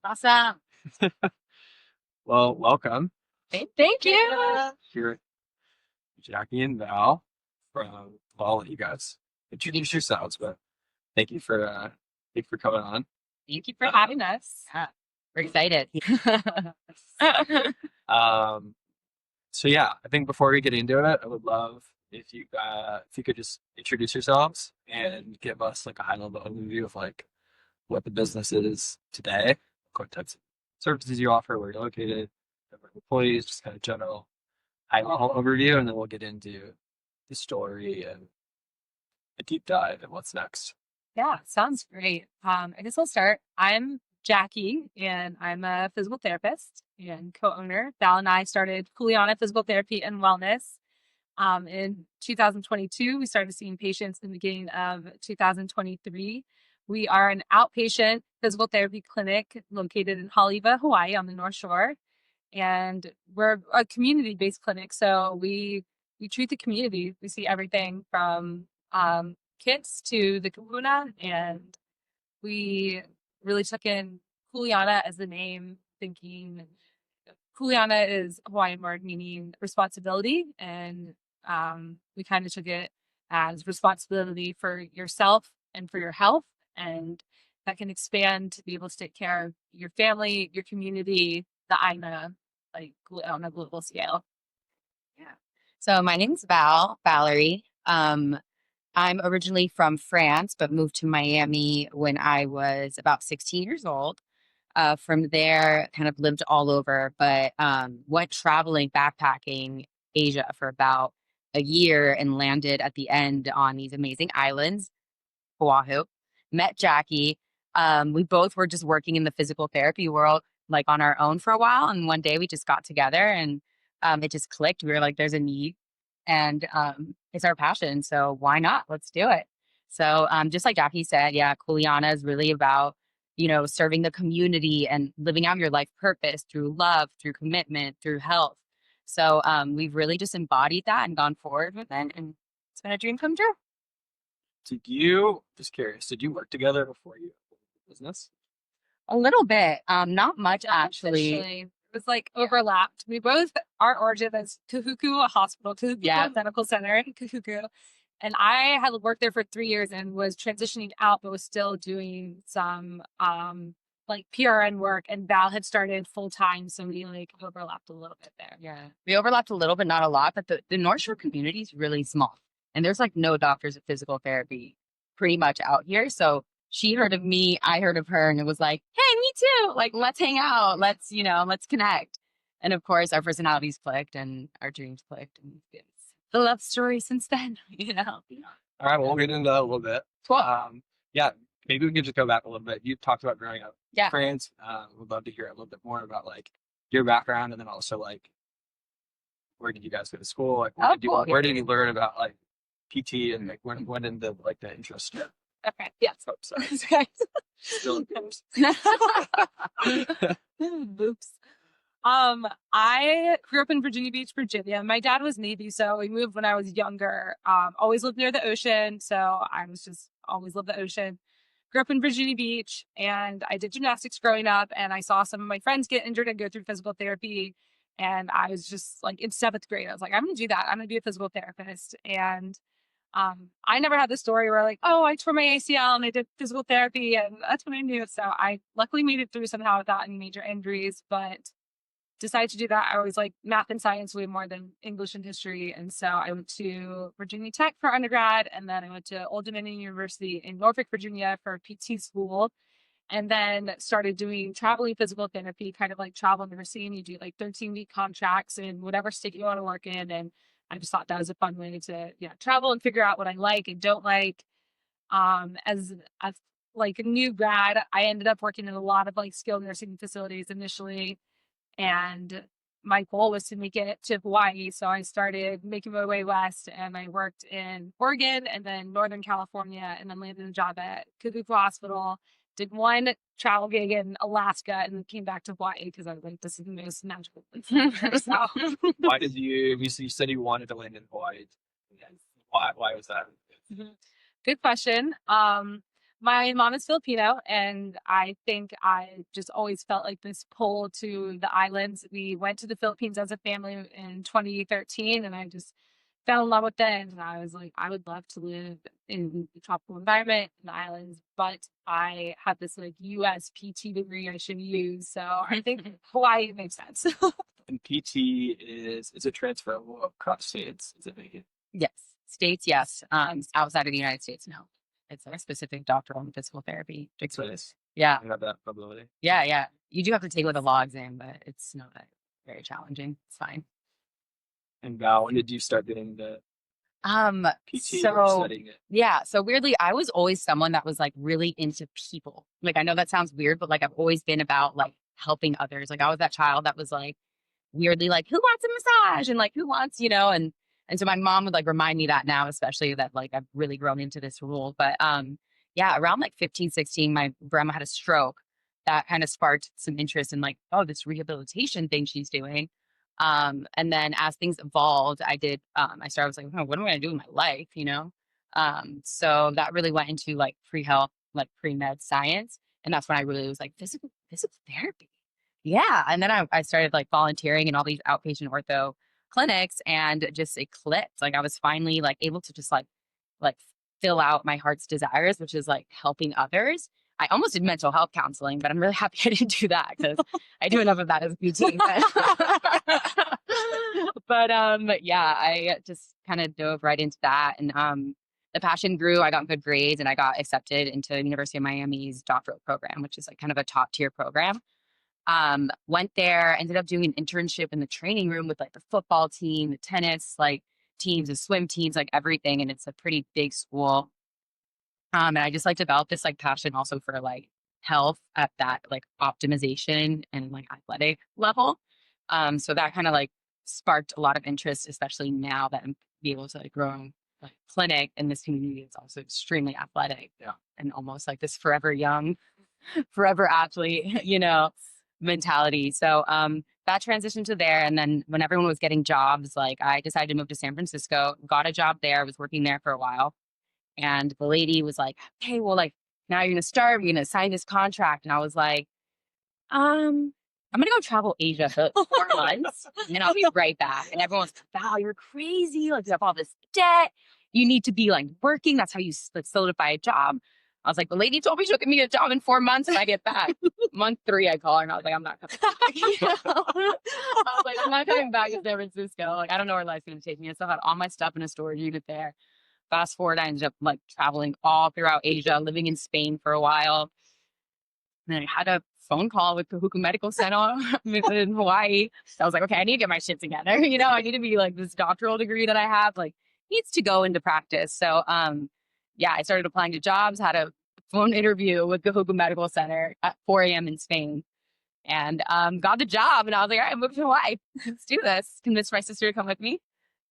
Awesome. Well, welcome. Thank you. Here, Jackie and Val from, well, I'll let you guys introduce yourselves, but thank you for coming on. Thank you for having us. Yeah, we're excited. Um, so yeah, I think before we get into it, I would love if you could just introduce yourselves and give us like a high level overview of like what the business is today, what types of services you offer, where you're located, number of employees, just kind of general high level overview, and then we'll get into the story and a deep dive and what's next. Yeah, sounds great. I guess I'll start. I'm Jackie, and I'm a physical therapist and co-owner. Val and I started Kuleana Physical Therapy and Wellness. In 2022, we started seeing patients in the beginning of 2023. We are an outpatient physical therapy clinic located in Haleiwa, Hawaii, on the North Shore, and we're a community-based clinic. So we treat the community. We see everything from kids to the kahuna, and we really took in Kuleana as the name, thinking Kuleana is a Hawaiian word meaning responsibility, and we kind of took it as responsibility for yourself and for your health, and that can expand to be able to take care of your family, your community, the aina, like on a global scale. Yeah. So my name's Valerie. I'm originally from France, but moved to Miami when I was about 16 years old. From there, kind of lived all over, but went traveling, backpacking Asia for about a year and landed at the end on these amazing islands, Oahu. Met Jackie. We both were just working in the physical therapy world, like on our own for a while. And one day we just got together and it just clicked. We were like, there's a need and it's our passion. So why not? Let's do it. So just like Jackie said, yeah, Kuleana is really about, serving the community and living out your life purpose through love, through commitment, through health. So we've really just embodied that and gone forward with it. And it's been a dream come true. Just curious, did you work together before you opened the business? A little bit, not much actually. It was like overlapped. We both, our origin is Kahuku, a hospital, Kahuku Medical Center in Kahuku. And I had worked there for 3 years and was transitioning out, but was still doing some like PRN work. And Val had started full time, so we like overlapped a little bit there. Yeah, we overlapped a little bit, not a lot, but the North Shore community is really small, and there's like no doctors of physical therapy pretty much out here. So she heard of me, I heard of her, and it was like, hey, me too. Like, let's hang out. Let's connect. And of course, our personalities clicked and our dreams clicked, and it's the love story since then. All right, well, we'll get into that a little bit. Cool. Yeah, maybe we can just go back a little bit. You talked about growing up in Yeah. France. Would love to hear a little bit more about like your background, and then also like where did you guys go to school? Like Cool. where did you learn about like PT and like when did the interest? Okay. Yeah. Oh, sorry. Okay. Still Oops. I grew up in Virginia Beach, Virginia. My dad was Navy, so we moved when I was younger. Always lived near the ocean, so I was just always loved the ocean. Grew up in Virginia Beach, and I did gymnastics growing up, and I saw some of my friends get injured and go through physical therapy. And I was just like in 7th grade, I was like, I'm gonna do that. I'm gonna be a physical therapist. And I never had the story where like, oh, I tore my ACL and I did physical therapy, and that's what I knew. So I luckily made it through somehow without any major injuries, but decided to do that. I always like math and science way more than English and history. And so I went to Virginia Tech for undergrad, and then I went to Old Dominion University in Norfolk, Virginia for PT school, and then started doing traveling physical therapy, kind of like travel nursing. You do like 13-week contracts in whatever state you want to work in. And I just thought that was a fun way to travel and figure out what I like and don't like. As like a new grad, I ended up working in a lot of like skilled nursing facilities initially, and my goal was to make it to Hawaii. So I started making my way west, and I worked in Oregon and then Northern California, and then landed a job at Kahuku Hospital. Did one travel gig in Alaska, and then came back to Hawaii because I was like, this is the most magical place ever. So Why did you said you wanted to land in Hawaii? Why was that? Good question. My mom is Filipino, and I think I just always felt like this pull to the islands. We went to the Philippines as a family in 2013, and I just fell in love with it. And I was like, I would love to live in the tropical environment in the islands, but I have this like US PT degree I should use. So I think Hawaii makes sense. And PT is a transferable across states. Is it make it? Yes. States, yes. Outside of the United States, no. It's a specific doctoral and physical therapy So degree. it's Yeah. I have that ability. Yeah. Yeah. You do have to take like a law exam, but it's not that very challenging. It's fine. And Val, when did you start doing the PT or So studying it? yeah, so weirdly, I was always someone that was like really into people. Like I know that sounds weird, but like I've always been about like helping others. Like I was that child that was like weirdly like, who wants a massage? And like who wants, and so my mom would like remind me that now, especially that like I've really grown into this role. But yeah, around like 15, 16, my grandma had a stroke that kind of sparked some interest in like, oh, this rehabilitation thing she's doing. And then as things evolved, I started, I was like, oh, what am I gonna do with my life, So that really went into like pre-health, like pre-med science. And that's when I really was like, physical therapy. Yeah. And then I started like volunteering in all these outpatient ortho clinics and just it clicked. Like I was finally like able to just like fill out my heart's desires, which is like helping others. I almost did mental health counseling, but I'm really happy I didn't do that because I do enough of that as a PT. But yeah, I just kind of dove right into that. And the passion grew. I got good grades and I got accepted into University of Miami's doctoral program, which is like kind of a top tier program. Went there, ended up doing an internship in the training room with like the football team, the tennis like teams, the swim teams, like everything. And it's a pretty big school. And I just like developed this like passion also for like health at that like optimization and like athletic level. So that kind of like sparked a lot of interest, especially now that I'm be able to like grow like clinic in this community. It's also extremely athletic. Yeah. And almost like this forever young, forever athlete, mentality. So that transitioned to there. And then when everyone was getting jobs, like I decided to move to San Francisco, got a job there, was working there for a while. And the lady was like, "Hey, well, like now you're gonna start, you're gonna sign this contract." And I was like, I'm gonna go travel Asia for 4 months and then I'll be right back. And everyone's like, "Val, you're crazy. Like you have all this debt. You need to be like working. That's how you like solidify a job." I was like, "The lady told me she'll give me a job in 4 months and I get back." Month 3, I call her and I was like, "I'm not coming back." I was like, "I'm not coming back to San Francisco. Like, I don't know where life's gonna take me." I still had all my stuff in a storage unit there. Fast forward, I ended up like traveling all throughout Asia, living in Spain for a while. And then I had a phone call with Kahuku Medical Center in Hawaii. So I was like, okay, I need to get my shit together. I need to be like this doctoral degree that I have, like needs to go into practice. So yeah, I started applying to jobs, had a phone interview with Kahuku Medical Center at 4 a.m. in Spain. And got the job. And I was like, all right, I'm moving to Hawaii. Let's do this. Convinced my sister to come with me.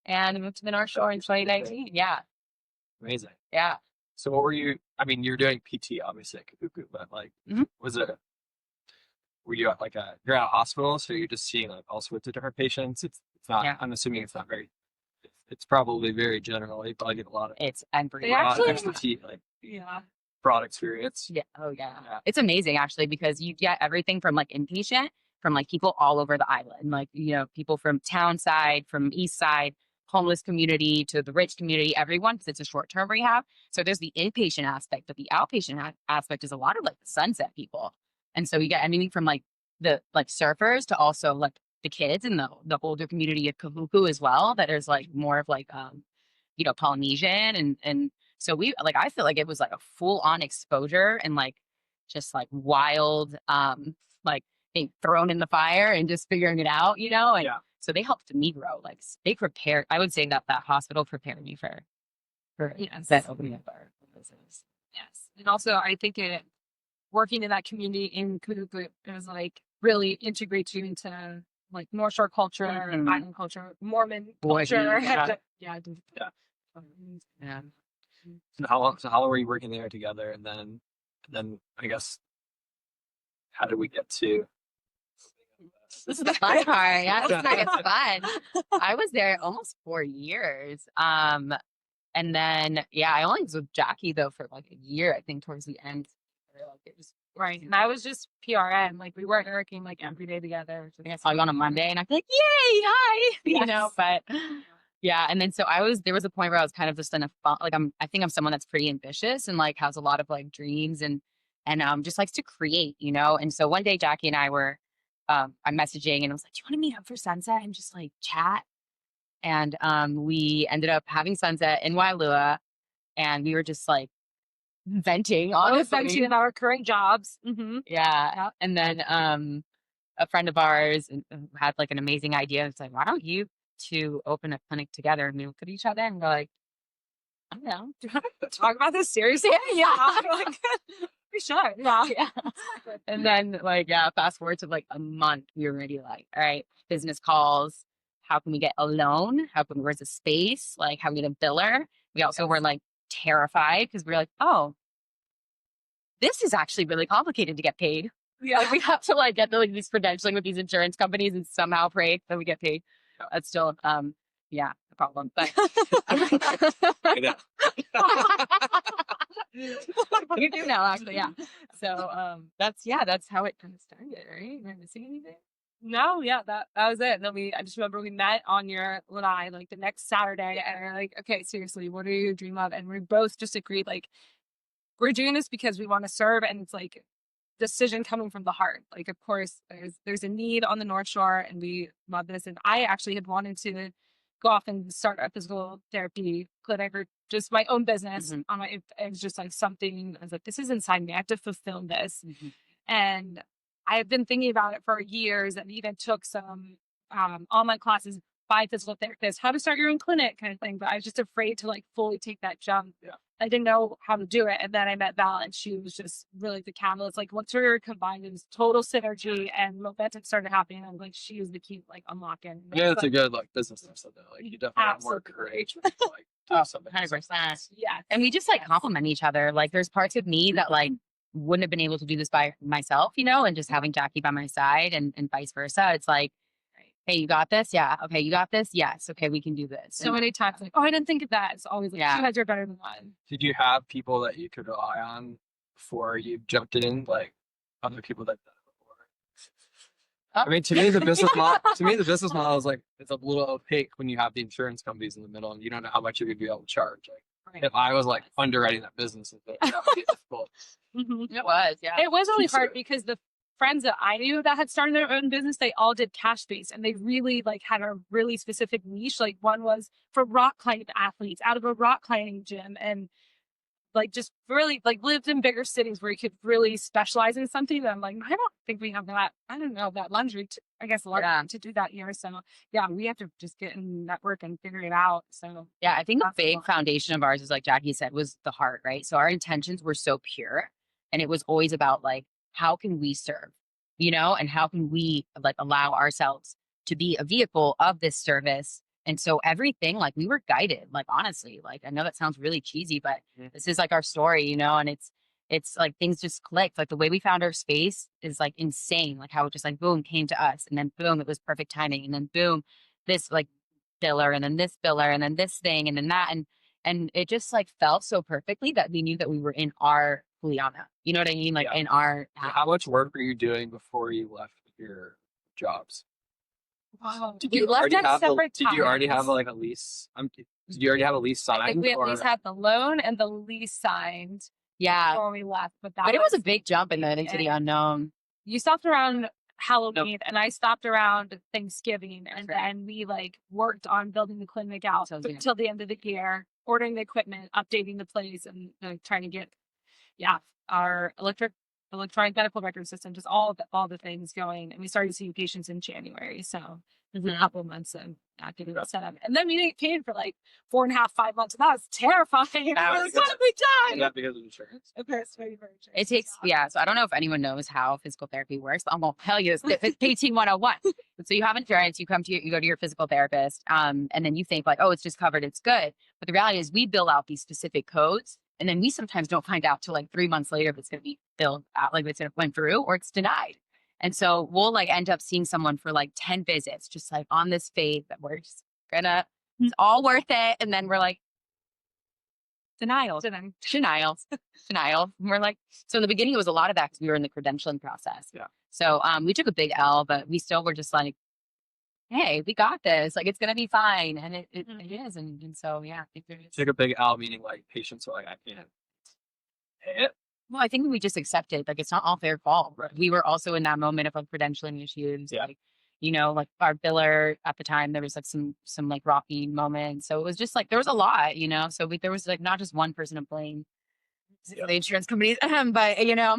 And I moved to the North Shore in 2019. Yeah. Amazing. Yeah. So what were you? I mean, you're doing PT obviously at Kakuku, but like, was it? Were you at like you're at a hospital, so you're just seeing like all sorts of different patients? It's not. Yeah. I'm assuming it's not very. It's probably very general. You probably get a lot of It's everywhere. They a lot of actually- expertise, like Yeah. broad experience. Yeah. Oh yeah. Yeah. It's amazing actually because you get everything from like inpatient, from like people all over the island, like people from town side, from east side, homeless community to the rich community, everyone, because it's a short-term rehab. So there's the inpatient aspect, but the outpatient aspect is a lot of like the sunset people. And so you get anything from like the like surfers to also like the kids in the older community of Kahuku as well, that is like more of like Polynesian and so we like I feel like it was like a full-on exposure and like just like wild like being thrown in the fire and just figuring it out, and Yeah. so they helped me grow. Like they prepared. I would say that hospital prepared me for Yes. that opening up our business. Yes. And also, I think working in that community in Kuleana, it was like really integrates you into like North Shore culture, Mhm. Island culture, Mormon Boy, culture. yeah. Yeah. Yeah. So how long were you working there together? And then I guess how did we get to? This is the fun part. Yeah, this is where it gets fun. I was there almost 4 years. And then, yeah, I only was with Jackie though for like a year, I think towards the end. Like, it was Right. And I was just PRN. Like we weren't working like every day together. I think I saw you on a Monday and I'd be like, yay, hi, you know, but yeah. And then so there was a point where I was kind of just in a fun, like I think I'm someone that's pretty ambitious and like has a lot of like dreams and just likes to create, you know? And so one day Jackie and I were, I'm messaging and I was like, do you want to meet up for sunset and just like chat? And we ended up having sunset in Wailua and we were just like venting, honestly. in our current jobs. Yeah. Yep. And then a friend of ours had like an amazing idea. It's like, why don't you two open a clinic together? And we look at each other and go like, I don't know. Do you want to talk about this seriously? Yeah. Like, we should. Yeah. Yeah. And then like, yeah, fast forward to like a month, we were already like, all right, business calls. How can we get a loan? Where's the space? Like, how can we get a biller? We also were like terrified because we were like, oh, this is actually really complicated to get paid. Yeah. Like we have to like get these credentialing with these insurance companies and somehow pray that we get paid. That's still yeah, a problem. But you do now, actually, yeah. So that's how it kind of started, right? Am I missing anything? No, yeah, that was it. And then I just remember we met on your lanai like the next Saturday, and we're like, okay, seriously, what are you dream of? And we both just agreed like we're doing this because we want to serve, and it's like decision coming from the heart. Like, of course, there's a need on the North Shore, and we love this. And I actually had wanted to go off and start a physical therapy clinic or just my own business. On my, it was just like something. I was like, this is inside me. I have to fulfill this. And I have been thinking about it for years, and even took some online classes by physical therapists, how to start your own clinic kind of thing. But I was just afraid to like fully take that jump. Yeah. I didn't know how to do it. And then I met Val, and she was just really the catalyst. Like once we were combined, it was total synergy and momentum started happening. I'm like, she was the key, like unlocking. Yeah, it's a good like business stuff though. Like you definitely have more courage when you like do something. 100%. Yeah. And we just like complement each other. Like there's parts of me that like wouldn't have been able to do this by myself, you know, and just having Jackie by my side and vice versa. It's like, hey, you got this? Yeah. Okay, you got this? Yes. Okay, we can do this. So many times, like, oh, I didn't think of that. It's always like, two heads are better than one. Did you have people that you could rely on before you jumped in, like other people that done it before? I mean, to me, the business model is like it's a little opaque when you have the insurance companies in the middle, and you don't know how much you're gonna be able to charge. Like, if I was like underwriting that business, that would be difficult. It was, yeah. It was really hard because the friends that I knew that had started their own business, they all did cash based, and they really like had a really specific niche. Like one was for rock climbing athletes out of a rock climbing gym, and like just really like lived in bigger cities where you could really specialize in something. And I'm like, I don't think we have that. I don't know that luxury. To do that here. So yeah, we have to just get in network and figure it out. So yeah, I think a big foundation of ours is like Jackie said was the heart, right? So our intentions were so pure, and it was always about like, how can we serve, you know, and how can we like allow ourselves to be a vehicle of this service? And so everything, like we were guided, like honestly, like I know that sounds really cheesy, but this is like our story, you know, and it's like things just clicked. Like the way we found our space is like insane. Like how it just like boom came to us, and then boom, it was perfect timing, and then boom, this like biller, and then this biller, and then this thing, and then that, and it just like felt so perfectly that we knew that we were in our Kuleana. You know what I mean? Like in our So how much work were you doing before you left your jobs? wow. Did you already have like a lease? Did you already have a lease signed? I think we at least had the loan and the lease signed before we left. But it was a big jump into the unknown. You stopped around Halloween, and I stopped around Thanksgiving, and then we like worked on building the clinic out until the end of the year, ordering the equipment, updating the place, and trying to get our electronic medical record system, just all the things going. And we started seeing patients in January. So it was a couple of months of getting it set up. And then we didn't get paid for like 4.5, 5 months. And that was terrifying. What have we done? That because of insurance. It takes, so I don't know if anyone knows how physical therapy works, but I'm going to tell you, it's 18101. So you have insurance, you go to your physical therapist, and then you think like, oh, it's just covered, it's good. But the reality is we bill out these specific codes. And then we sometimes don't find out till like 3 months later if it's going to be filled out, like if it's went through or it's denied. And so we'll like end up seeing someone for like 10 visits, just like on this faith that we're just it's all worth it. And then we're like, Denial. Denial. And we're like, so in the beginning, it was a lot of that because we were in the credentialing process. Yeah. So we took a big L, but we still were just like, hey, we got this. Like, it's going to be fine. And it is. And so, yeah, I think there is. Take a big L, meaning like patients are like, I can't pay it. Well, I think we just accepted, like, it's not all their fault. Right. We were also in that moment of like credentialing issues. Yeah. Like, you know, like our biller at the time, there was like some like rocky moments. So it was just like, there was a lot, you know? So there was like not just one person to blame. Yeah. The insurance companies, but you know,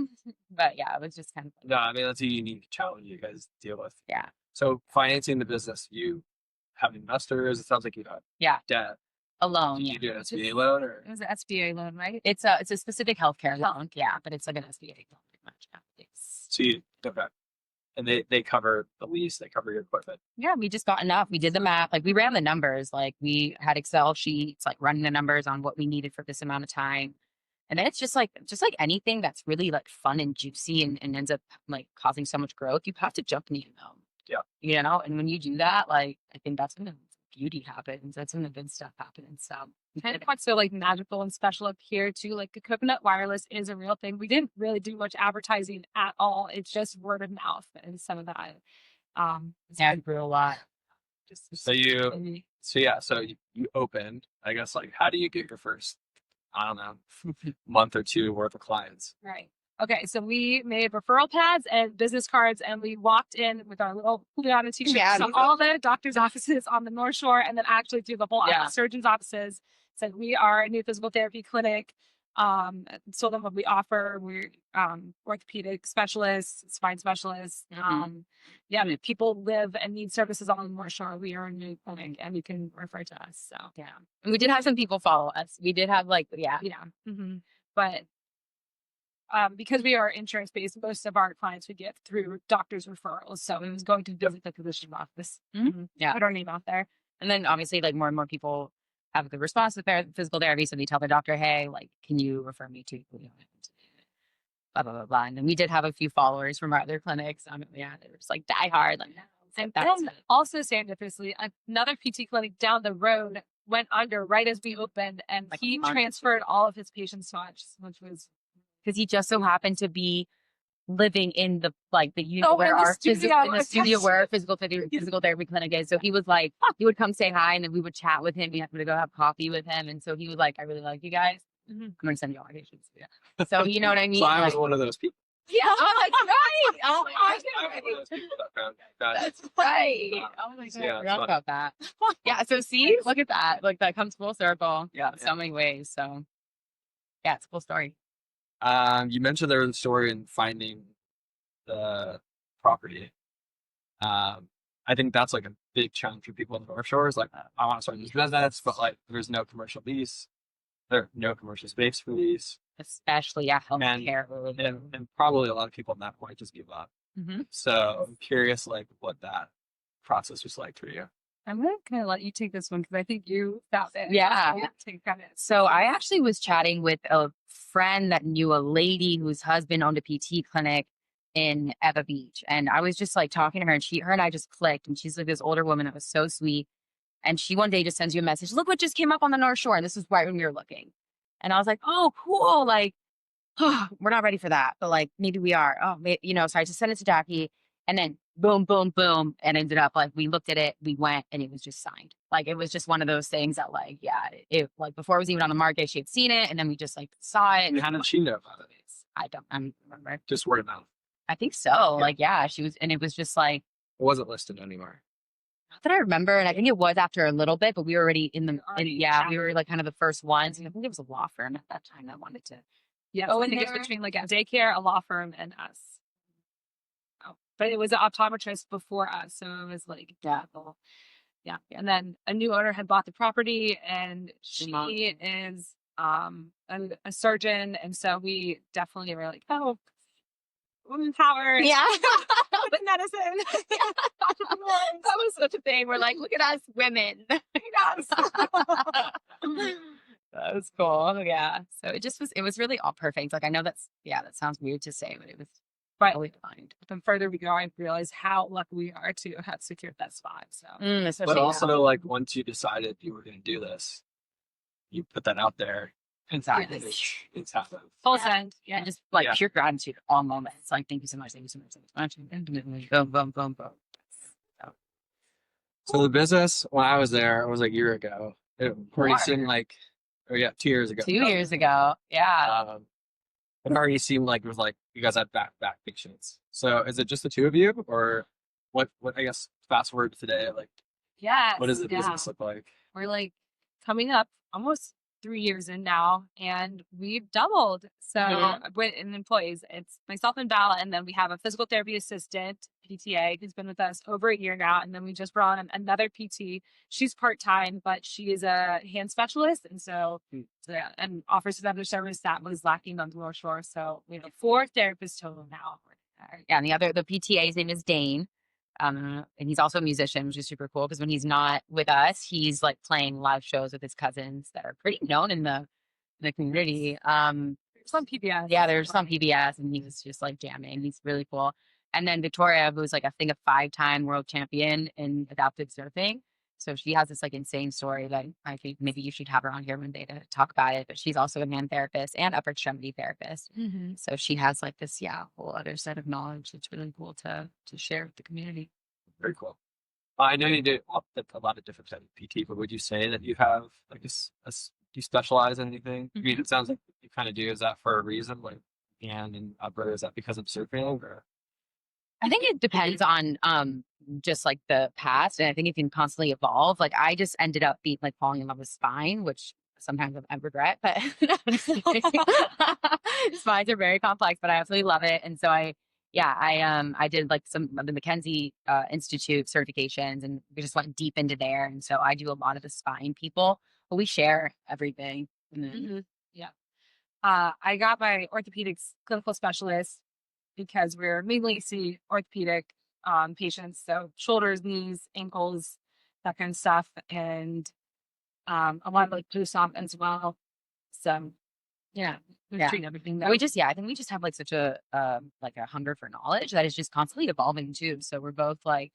but yeah, it was just kind of No, I mean, that's a unique challenge you guys deal with. yeah. So financing the business, you have investors. It sounds like you have debt. A loan. Did Yeah. you do an SBA loan or? It was an SBA loan, right? It's a specific healthcare loan. Yeah, but it's like an SBA loan pretty much. Yeah. So you, okay. And they cover the lease, they cover your equipment. Yeah, we just got enough. We did the math. Like we ran the numbers. Like we had Excel sheets, like running the numbers on what we needed for this amount of time. And then it's just like anything that's really like fun and juicy and ends up like causing so much growth, you have to jump in the unknown. Yeah. You know, and when you do that, like I think that's when the beauty happens. That's when the good stuff happens. So And what's so like magical and special up here too, like the coconut wireless is a real thing. We didn't really do much advertising at all. It's just word of mouth and some of that. yeah, it grew a lot. So you opened, I guess, like, how do you get your first, I don't know, month or two worth of clients? Right. Okay, so we made referral pads and business cards, and we walked in with our little Kuleana t-shirts Yeah, to all the doctors' offices on the North Shore, and then actually through the whole surgeons' offices. Said we are a new physical therapy clinic. Told them what we offer. We're orthopedic specialists, spine specialists. People live and need services on the North Shore. We are a new clinic, and you can refer to us. So Yeah, and we did have some people follow us. We did have like but. Because we are insurance based, most of our clients we get through doctors' referrals. So it was going to visit the physician's office. Yeah, Put our name out there. and then obviously like more and more people have a good response to physical therapy, so they tell their doctor, hey, like, can you refer me to blah blah blah blah. And then we did have a few followers from our other clinics. They were just like die hard, like. And then also serendipitously, another PT clinic down the road went under right as we opened, and like he transferred all of his patients to us, which was. Because he just so happened to be living in the unit where our studio where our physical therapy clinic is. So he was like, he would come say hi, and then we would chat with him. We happened to go have coffee with him, and so he was like, "I really like you guys. I'm gonna send you all my patients." Yeah. So you know what I mean? So I was one of those people. Yeah, that's right. Oh my I was one of those people that found that. that's right. Oh my god, I forgot about that. Yeah. So see, look at that. Like that comes full circle. Yeah, in so many ways. So yeah, it's a cool story. You mentioned there was a story in finding the property. I think that's like a big challenge for people in the North Shore. Is like, I want to start this business, but like, there's no commercial lease. There's no commercial space for lease. Especially healthcare. And probably a lot of people at that point just give up. So I'm curious, like, what that process was like for you. I'm gonna let you take this one because I think you found it. Yeah. Take credit. So I actually was chatting with a friend that knew a lady whose husband owned a PT clinic in Eva Beach. And I was just like talking to her, and her and I just clicked. And she's like this older woman that was so sweet. And she one day just sends you a message, look what just came up on the North Shore. And this is right when we were looking. And I was like, oh, cool. Like, we're not ready for that. But like, maybe we are. Oh, so I just sent it to Jackie. And then boom, boom, boom. And ended up like, we looked at it, we went, and it was just signed. Like, it was just one of those things that like, it like before it was even on the market, she had seen it. And then we just like saw it. And how did she know about it? I don't remember. Just word of mouth. I think so. Like, she was, and it was just like. It wasn't listed anymore. Not that I remember. And I think it was after a little bit, but we were already we were like kind of the first ones. And I think it was a law firm at that time that wanted to. Yeah. I think it's between like a daycare, a law firm, and us. But it was an optometrist before us, so it was like And then a new owner had bought the property, and she is a surgeon, and so we definitely were like, oh, women power, with medicine. That was such a thing. We're like, look at us, women. That was cool. Yeah. So it was really all perfect. Like I know that sounds weird to say, but it was. Right. Fine. The further we go, I realize how lucky we are to have secured that spot. So, but also, like, once you decided you were going to do this, you put that out there. Exactly. Yes. It's happened. Full Yeah. send. And Yeah. just like Yeah. pure gratitude at all moments. Like, thank you so much. Thank you so much. Thank you so much. Boom, boom, boom, boom. So the business, when I was there, it was a year ago. It already More. seemed like, oh yeah, 2 years ago. 2 years ago. Yeah. It already seemed like it was like you guys had back patients. So is it just the two of you, or what? What I guess fast forward to today, like Yes. what does the Yeah. business look like? We're like coming up almost 3 years in now, and we've doubled. So in employees, it's myself and Val, and then we have a physical therapy assistant, PTA, who's been with us over a year now, and then we just brought on another PT. She's part time, but she is a hand specialist, and so yeah, and offers another service that was lacking on the North Shore. So we have 4 therapists total now. Yeah. And the PTA's name is Dane. And he's also a musician, which is super cool because when he's not with us, he's like playing live shows with his cousins that are pretty known in the community. Some PBS. Yeah, there's some PBS, and he was just like jamming. He's really cool. And then Victoria, who's like I think a 5-time world champion in adaptive surfing. So she has this like insane story that I think maybe you should have her on here one day to talk about it. But she's also a hand therapist and upper extremity therapist. Mm-hmm. So she has like this, whole other set of knowledge. It's really cool to share with the community. Very cool. I know you do a lot of different types of PT, but would you say that you have like do you specialize in anything? I mean, it sounds like you kind of do. Is that for a reason, like hand and upper? Is that because of surfing, or? I think it depends on just like the past, and I think it can constantly evolve. Like I just ended up being like falling in love with spine, which sometimes I regret, but spines are very complex, but I absolutely love it. And so I did like some of the McKenzie Institute certifications, and we just went deep into there. And so I do a lot of the spine people, but we share everything. And then, Yeah. I got my orthopedics clinical specialist because we're mainly see orthopedic patients, so shoulders, knees, ankles, that kind of stuff, and a lot of like post-op as well. So yeah, we treat everything. And I think we just have like such a like a hunger for knowledge that is just constantly evolving too. So we're both like,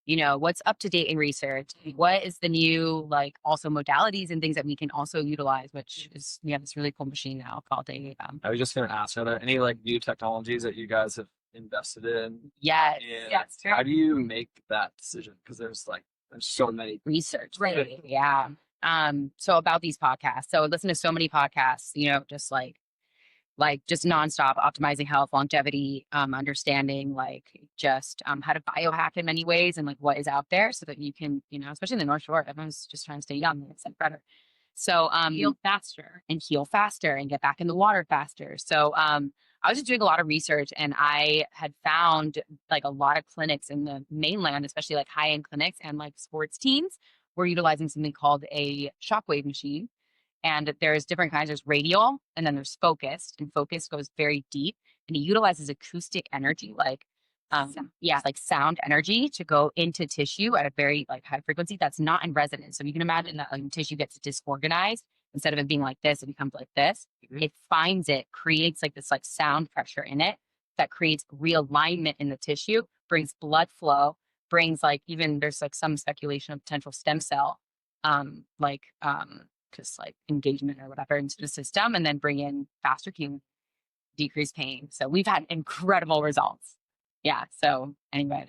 what's up to date in research? What is the new like also modalities and things that we can also utilize? Which is we have this really cool machine now called a. I was just going to ask, are there any like new technologies that you guys have invested in? Yes. And Yes. how do you make that decision? Because there's so many. Research. Right. Yeah. So about these podcasts. So I listen to so many podcasts, just just nonstop optimizing health, longevity, understanding like just how to biohack in many ways and like what is out there so that you can, especially in the North Shore, everyone's just trying to stay young and get better. So heal faster and get back in the water faster. So I was just doing a lot of research, and I had found like a lot of clinics in the mainland, especially like high-end clinics and like sports teams, were utilizing something called a shockwave machine. And there's different kinds. There's radial, and then there's focused. And focused goes very deep, and it utilizes acoustic energy, like sound energy to go into tissue at a very like high frequency that's not in resonance. So you can imagine that tissue gets disorganized. Instead of it being like this, it becomes like this. It finds it, creates like this like sound pressure in it that creates realignment in the tissue, brings blood flow, brings like even there's like some speculation of potential stem cell, just like engagement or whatever into the system, and then bring in faster healing, decrease pain. So we've had incredible results. Yeah. So anyway,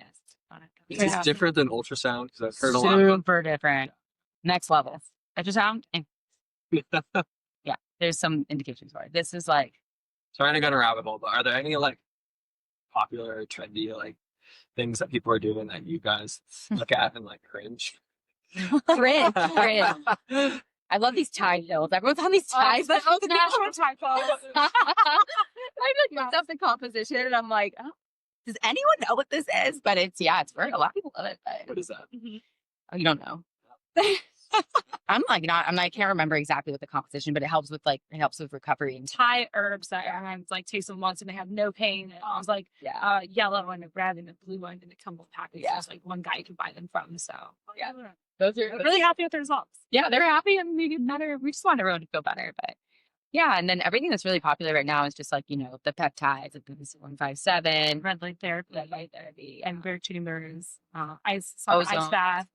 Is this different than ultrasound? Because I've heard a lot. Super different. Next level. Ultrasound. Yeah. There's some indications for it. This is like. Trying to go to rabbit hole, but are there any like popular, trendy like things that people are doing that you guys look at and like cringe? Cringe. I love these tie pills. Everyone's on these tie pills now. tie pills. I like looked up the composition, and I'm like, oh, does anyone know what this is? But it's great. A lot of people love it. But What is that? oh, you don't know. I can't remember exactly what the composition, but it helps with recovery and Thai herbs that I had like taste them once and they have no pain. And it was like yellow and a red and a blue one in a combo package. Yeah. It's like one guy you can buy them from. So those are I'm really happy with the results. Yeah, they're happy and we get better. We just want everyone to feel better. But yeah, and then everything that's really popular right now is just like, the peptides, like Buisson 157, Red light therapy, and bare tumors, ice bath.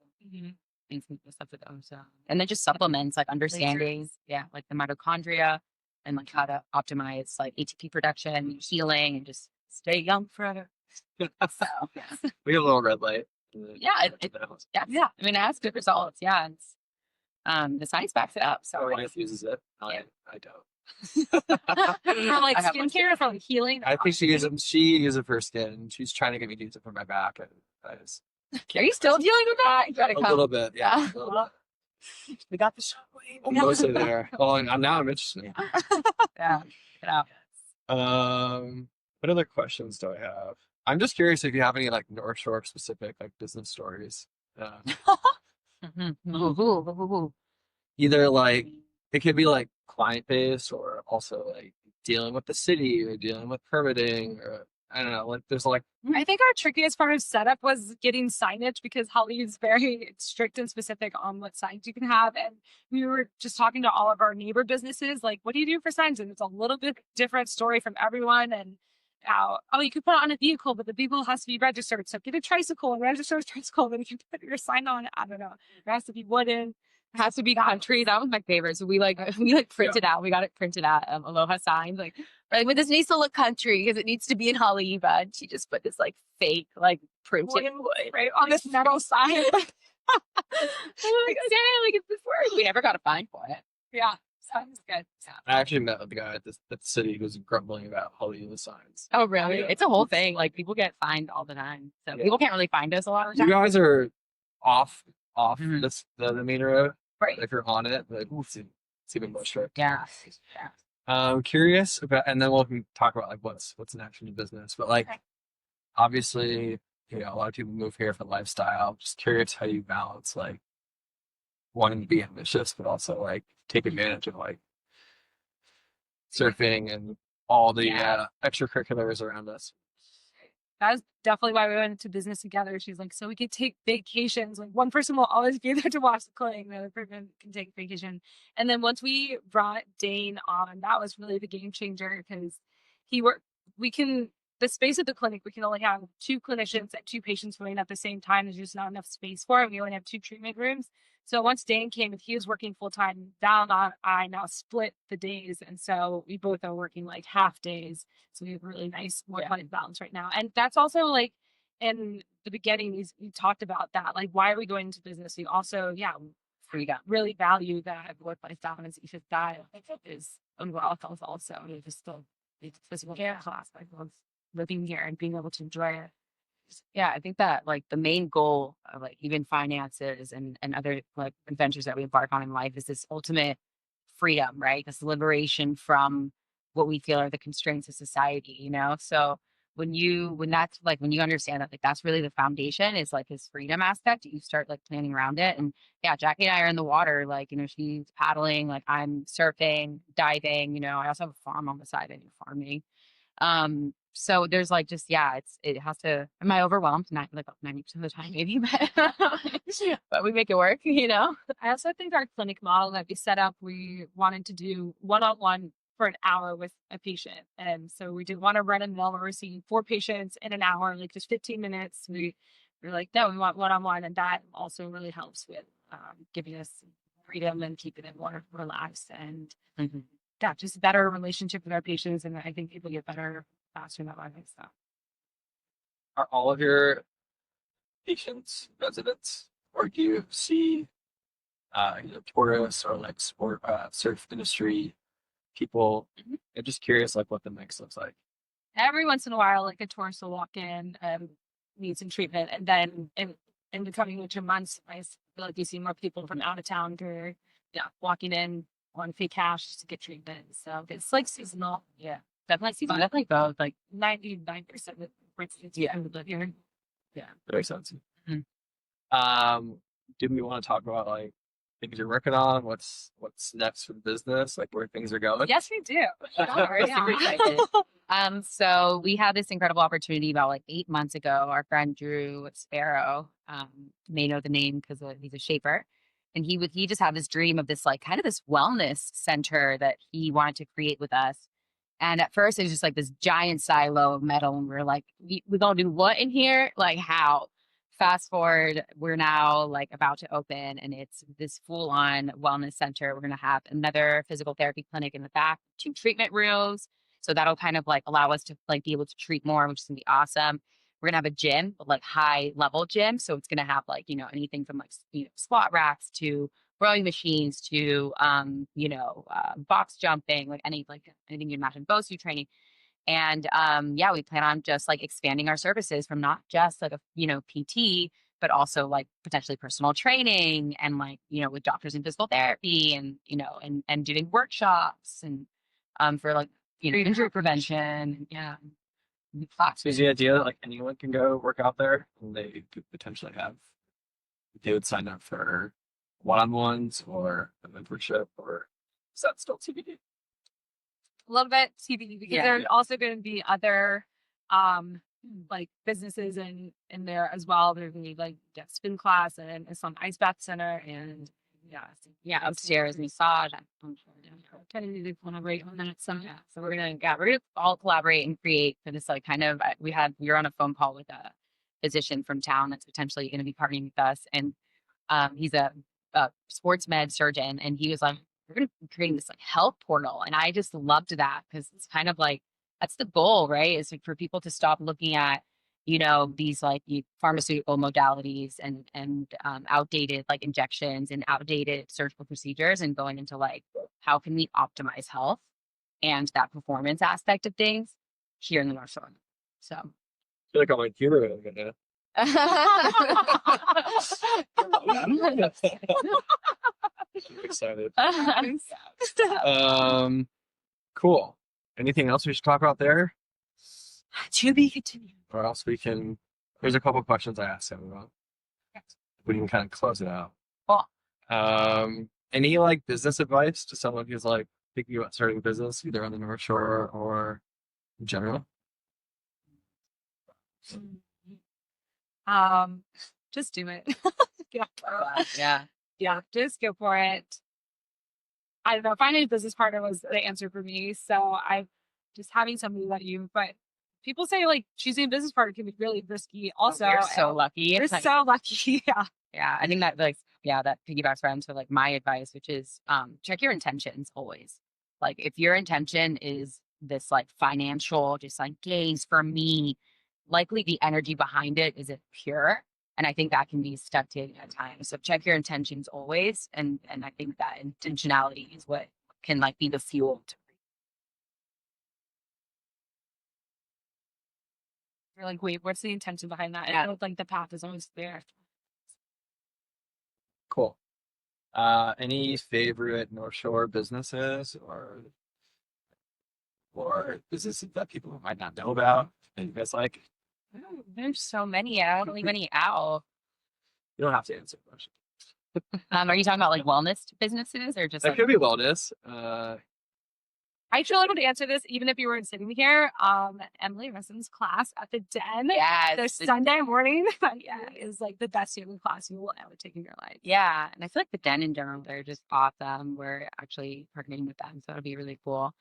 Stuff with ozone. And then just supplements, like understanding, like the mitochondria, and like how to optimize like ATP production, healing, and just stay young forever. So yeah, We have a little red light. yeah, yeah. I mean, it has good results. Yeah, it's, the science backs it up. So My wife uses it. I don't. For like I have one skincare, for like healing. I think she uses it for skin. She's trying to get me to use it for my back, and I just Are can't. you still dealing with that? You gotta A come. little bit, yeah. Yeah. A little We got the shot. bit. Mostly there. Well, and now I'm interested. Yeah. Get out. What other questions do I have? I'm just curious if you have any like North Shore specific like business stories. Either like it could be like client based or also like dealing with the city or dealing with permitting or I don't know, like there's like I think our trickiest part of setup was getting signage because Holly is very strict and specific on what signs you can have. And we were just talking to all of our neighbor businesses, like, what do you do for signs? And it's a little bit different story from everyone. And oh, you could put it on a vehicle, but the vehicle has to be registered. So get a tricycle and register a tricycle, then you can put your sign on it. I don't know. It has to be wooden. It has to be country. That was my favorite. So we printed out. We got it printed out. Aloha signs. Like, we're like, but this needs to look country because it needs to be in Haleiwa. And she just put this like fake like printed wood Right on this metal sign. like, dang, like it's this word. We never got a fine for it. Yeah, sounds good. I actually met with the guy at the city who was grumbling about Hollywood signs. Oh really? It's a whole thing. Like people get fined all the time. So Yeah. people can't really find us a lot of You times. guys are off Mhm. the main road. Right. If you're on it, like it's even more strict. Yeah. Curious about, and then we'll talk about like what's next in the business. But like, obviously, a lot of people move here for lifestyle. Just curious how you balance like wanting to be ambitious, but also like take advantage of like surfing and all the extracurriculars around us. That's definitely why we went into business together. She's like, so we could take vacations. Like one person will always be there to watch the clinic, the other person can take vacation. And then once we brought Dane on, that was really the game changer because the space at the clinic, we can only have 2 clinicians and 2 patients going at the same time. There's just not enough space for it. We only have 2 treatment rooms. So once Dane came, if he was working full time, Val and I now split the days. And so we both are working like half days. So we have really nice work-life balance right now. And that's also like in the beginning, you talked about that. Like, why are we going into business? We also, freedom, really value that work-life balance. If that is unwell health also. We just still need physical care class. I love living here and being able to enjoy it. Yeah, I think that like the main goal of like even finances and other like adventures that we embark on in life is this ultimate freedom, right? This liberation from what we feel are the constraints of society, So when you understand that like that's really the foundation is like his freedom aspect, you start like planning around it. And yeah, Jackie and I are in the water, like, she's paddling, like I'm surfing, diving, I also have a farm on the side and farming. So there's like just it has to. Am I overwhelmed? Not like 90% of the time, maybe, but we make it work. I also think our clinic model that we set up, we wanted to do one-on-one for an hour with a patient, and so we didn't want to run a mill where we're seeing 4 patients in an hour, like just 15 minutes. We're like, no, we want one-on-one, and that also really helps with giving us freedom and keeping it more relaxed and just a better relationship with our patients. And I think people get better faster that way. So, Are all of your patients residents, or do you see, tourists or like surf industry people? I'm just curious, like what the mix looks like. every once in a while, like a tourist will walk in and need some treatment, and then in the coming winter months, I feel like you see more people from out of town who are walking in on fake cash just to get treatment. So it's like seasonal. Yeah, definitely seasonal. Definitely both. Like 99% of residents who live here. Yeah, that makes sense. Mhm. Do we want to talk about like things you're working on? What's next for the business? Like where things are going? Yes, we do. We're super excited. So we had this incredible opportunity about like 8 months ago. Our friend Drew Sparrow, may know the name because he's a shaper, and he just had this dream of this like kind of this wellness center that he wanted to create with us. And at first it was just like this giant silo of metal, and we're like, we're gonna do what in here? Like how? fast forward, we're now like about to open, and it's this full-on wellness center. We're going to have another physical therapy clinic in the back, 2 treatment rooms. So that'll kind of like allow us to like be able to treat more, which is going to be awesome. We're going to have a gym, but like high level gym. So it's going to have like, anything from like, squat racks to rowing machines to, box jumping, like anything you imagine, BOSU training. And yeah, we plan on just like expanding our services from not just like a PT, but also like potentially personal training and like with doctors in physical therapy and and doing workshops and for like injury prevention. Yeah. So is the idea that like anyone can go work out there and they could potentially have they would sign up for one-on-ones or a membership, or is that still TBD? A little bit TBD because there's also going to be other like businesses in there as well. There's going to be like spin class and some ice bath center and upstairs massage. kind of need to collaborate on that some. Yeah, so we're gonna all collaborate and create for this like kind of we were on a phone call with a physician from town that's potentially going to be partnering with us, and he's a sports med surgeon, and he was like, we're going to be creating this like health portal. And I just loved that because it's kind of like, that's the goal, right? Is like for people to stop looking at, these like pharmaceutical modalities and outdated like injections and outdated surgical procedures and going into like, how can we optimize health and that performance aspect of things here in the North Shore? So. I feel like I'm like humor gonna. I'm excited. Cool. Anything else we should talk about there? To be continued. Or else we can. There's a couple questions I asked everyone. We can kind of close it out. Cool. Any like business advice to someone who's like thinking about starting a business, either on the North Shore or in general? Just do it. Yeah. Just go for it. I don't know, finding a business partner was the answer for me. So I just having somebody that but people say like choosing a business partner can be really risky also. We're so lucky. We're so lucky. Yeah. Yeah. I think that that piggybacks right into like my advice, which is check your intentions always. Like if your intention is this like financial, just like gains for me, likely the energy behind it isn't pure. And I think that can be stuck to at times. So check your intentions always. And I think that intentionality is what can like be the fuel to. You're like, wait, what's the intention behind that? Yeah. And like the path is always there. Cool. Any favorite North Shore businesses or businesses that people might not know about that you guys like? There's so many. I don't leave any out. You don't have to answer the question. Are you talking about like wellness businesses or just That like could be wellness. I truly would answer this even if you weren't sitting here. Emily Russell's class at the Den. Yes, the Sunday morning is like the best yoga class you will ever take in your life. Yeah, and I feel like the Den in general, they're just awesome. We're actually partnering with them, so it'll be really cool.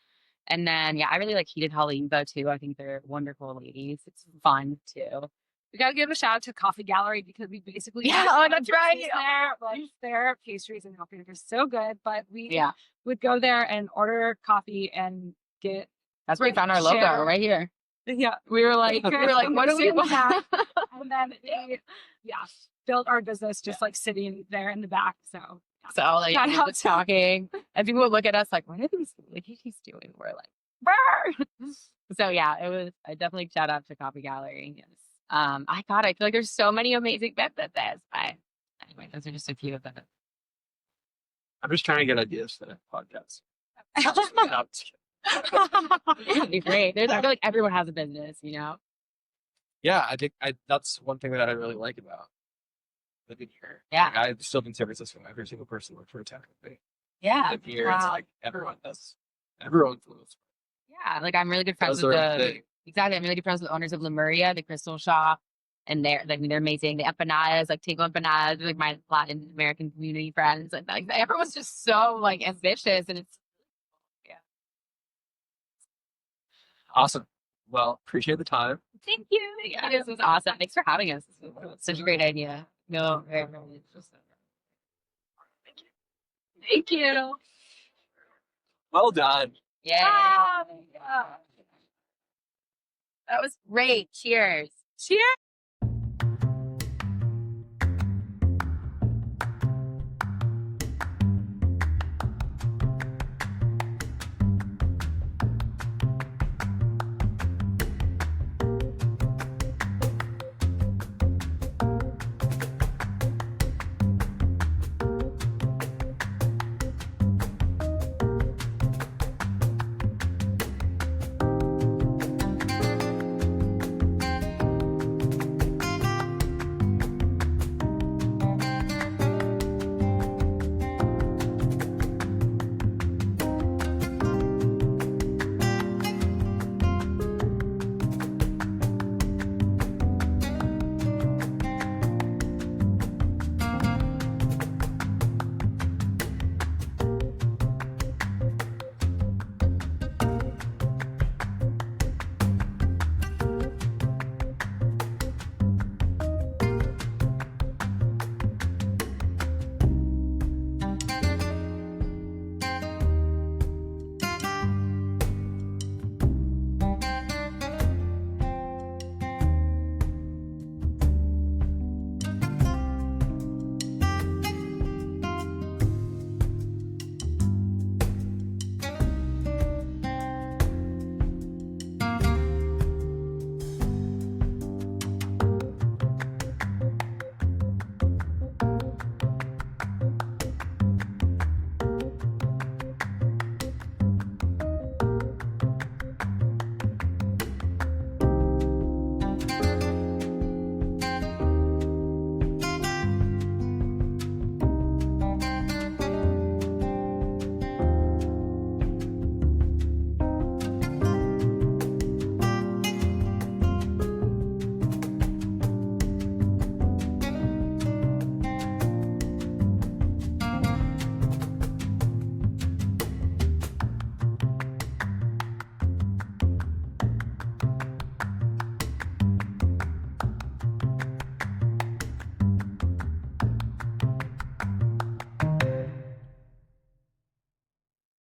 And then I really like Heated Halimba too. I think they're wonderful ladies. It's fun too. We gotta give a shout out to Coffee Gallery because we basically that's right. There, like their pastries and coffee are so good. But we would go there and order coffee and get. That's where we found our logo right here. Yeah, we were like, what do we have? And then built our business just like sitting there in the back. So like talking, and people would look at us like, what are these? What are these doing? We're like, brr! So it was. I definitely shout out to Coffee Gallery. Yes. I feel like there's so many amazing businesses. But anyway, those are just a few of them. I'm just trying to get ideas for the podcast. It'd be great. I feel like everyone has a business, Yeah, I think that's one thing that I really like about living here. Yeah, like, I still think San Francisco, every single person works for a tech company. Yeah, live here, it's like everyone does. Everyone feels. Yeah, like I'm really good friends with I'm really good friends with the owners of Lemuria, the crystal shop, and they're amazing. The empanadas, like Tingo empanadas, like my Latin American community friends, and like everyone's just so like ambitious, and it's Awesome. Well, appreciate the time. Thank you. Yeah, this was awesome. Thanks for having us. This was such a great idea. No, very interesting. Thank you. Well done. Yeah. Wow. That was great. Cheers. Cheers.